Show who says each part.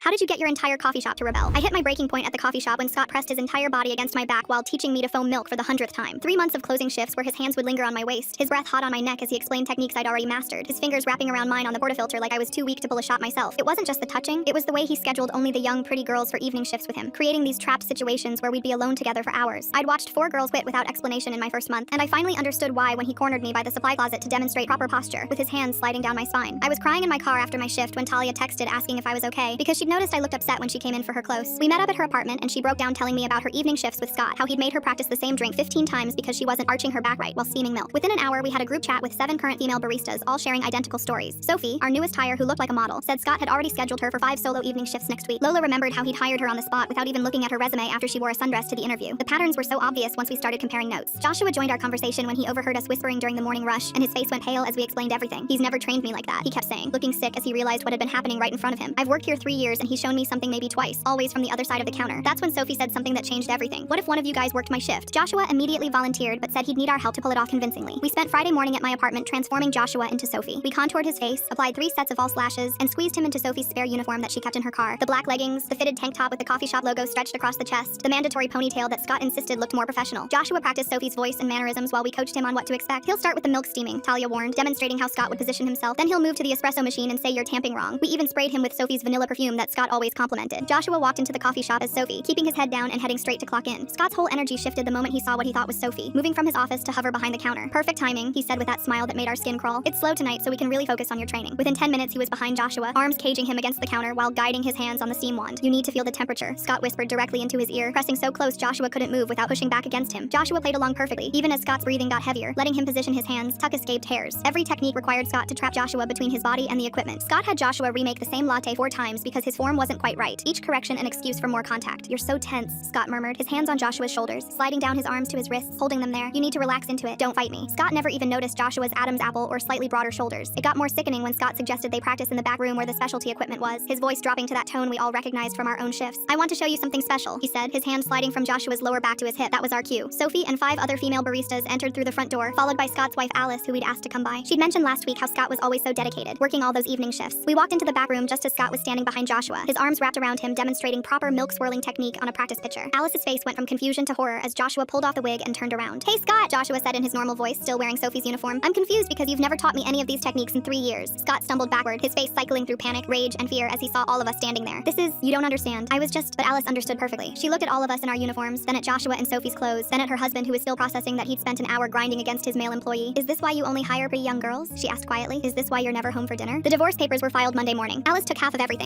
Speaker 1: How did you get your entire coffee shop to rebel? I hit my breaking point at the coffee shop when Scott pressed his entire body against my back while teaching me to foam milk for the 100th time. 3 months of closing shifts where his hands would linger on my waist, his breath hot on my neck as he explained techniques I'd already mastered, his fingers wrapping around mine on the portafilter like I was too weak to pull a shot myself. It wasn't just the touching, it was the way he scheduled only the young, pretty girls for evening shifts with him, creating these trapped situations where we'd be alone together for hours. I'd watched 4 girls quit without explanation in my first month, and I finally understood why when he cornered me by the supply closet to demonstrate proper posture, with his hands sliding down my spine. I was crying in my car after my shift when Talia texted asking if I was okay, because she'd noticed I looked upset when she came in for her close. We met up at her apartment and she broke down telling me about her evening shifts with Scott, how he'd made her practice the same drink 15 times because she wasn't arching her back right while steaming milk. Within an hour, we had a group chat with 7 current female baristas, all sharing identical stories. Sophie, our newest hire who looked like a model, said Scott had already scheduled her for 5 solo evening shifts next week. Lola remembered how he'd hired her on the spot without even looking at her resume after she wore a sundress to the interview. The patterns were so obvious once we started comparing notes. Joshua joined our conversation when he overheard us whispering during the morning rush, and his face went pale as we explained everything. He's never trained me like that, he kept saying, looking sick as he realized what had been happening right in front of him. I've worked here 3 years and he's shown me something maybe twice, always from the other side of the counter. That's when Sophie said something that changed everything. What if one of you guys worked my shift? Joshua immediately volunteered but said he'd need our help to pull it off convincingly. We spent Friday morning at my apartment transforming Joshua into Sophie. We contoured his face, applied 3 sets of false lashes, and squeezed him into Sophie's spare uniform that she kept in her car. The black leggings, the fitted tank top with the coffee shop logo stretched across the chest, the mandatory ponytail that Scott insisted looked more professional. Joshua practiced Sophie's voice and mannerisms while we coached him on what to expect. He'll start with the milk steaming, Talia warned, demonstrating how Scott would position himself. Then he'll move to the espresso machine and say you're tamping wrong. We even sprayed him with Sophie's vanilla perfume that Scott always complimented. Joshua walked into the coffee shop as Sophie, keeping his head down and heading straight to clock in. Scott's whole energy shifted the moment he saw what he thought was Sophie, moving from his office to hover behind the counter. Perfect timing, he said with that smile that made our skin crawl. It's slow tonight so we can really focus on your training. Within 10 minutes he was behind Joshua, arms caging him against the counter while guiding his hands on the steam wand. You need to feel the temperature, Scott whispered directly into his ear, pressing so close Joshua couldn't move without pushing back against him. Joshua played along perfectly, even as Scott's breathing got heavier, letting him position his hands, tuck escaped hairs. Every technique required Scott to trap Joshua between his body and the equipment. Scott had Joshua remake the same latte 4 times because his form wasn't quite right, each correction an excuse for more contact. You're so tense, Scott murmured, his hands on Joshua's shoulders, sliding down his arms to his wrists, holding them there. You need to relax into it, don't fight me. Scott never even noticed Joshua's Adam's apple or slightly broader shoulders. It got more sickening when Scott suggested they practice in the back room where the specialty equipment was, his voice dropping to that tone we all recognized from our own shifts. I want to show you something special, he said, his hand sliding from Joshua's lower back to his hip. That was our cue. Sophie and 5 other female baristas entered through the front door, followed by Scott's wife Alice, who we'd asked to come by. She'd mentioned last week how Scott was always so dedicated, working all those evening shifts. We walked into the back room just as Scott was standing behind Joshua, his arms wrapped around him demonstrating proper milk swirling technique on a practice pitcher. Alice's face went from confusion to horror as Joshua pulled off the wig and turned around. Hey Scott, Joshua said in his normal voice, still wearing Sophie's uniform. I'm confused because you've never taught me any of these techniques in 3 years. Scott stumbled backward, his face cycling through panic, rage, and fear as he saw all of us standing there. You don't understand. I was just, but Alice understood perfectly. She looked at all of us in our uniforms, then at Joshua and Sophie's clothes, then at her husband who was still processing that he'd spent an hour grinding against his male employee. Is this why you only hire pretty young girls? She asked quietly. Is this why you're never home for dinner? The divorce papers were filed Monday morning. Alice took half of everything.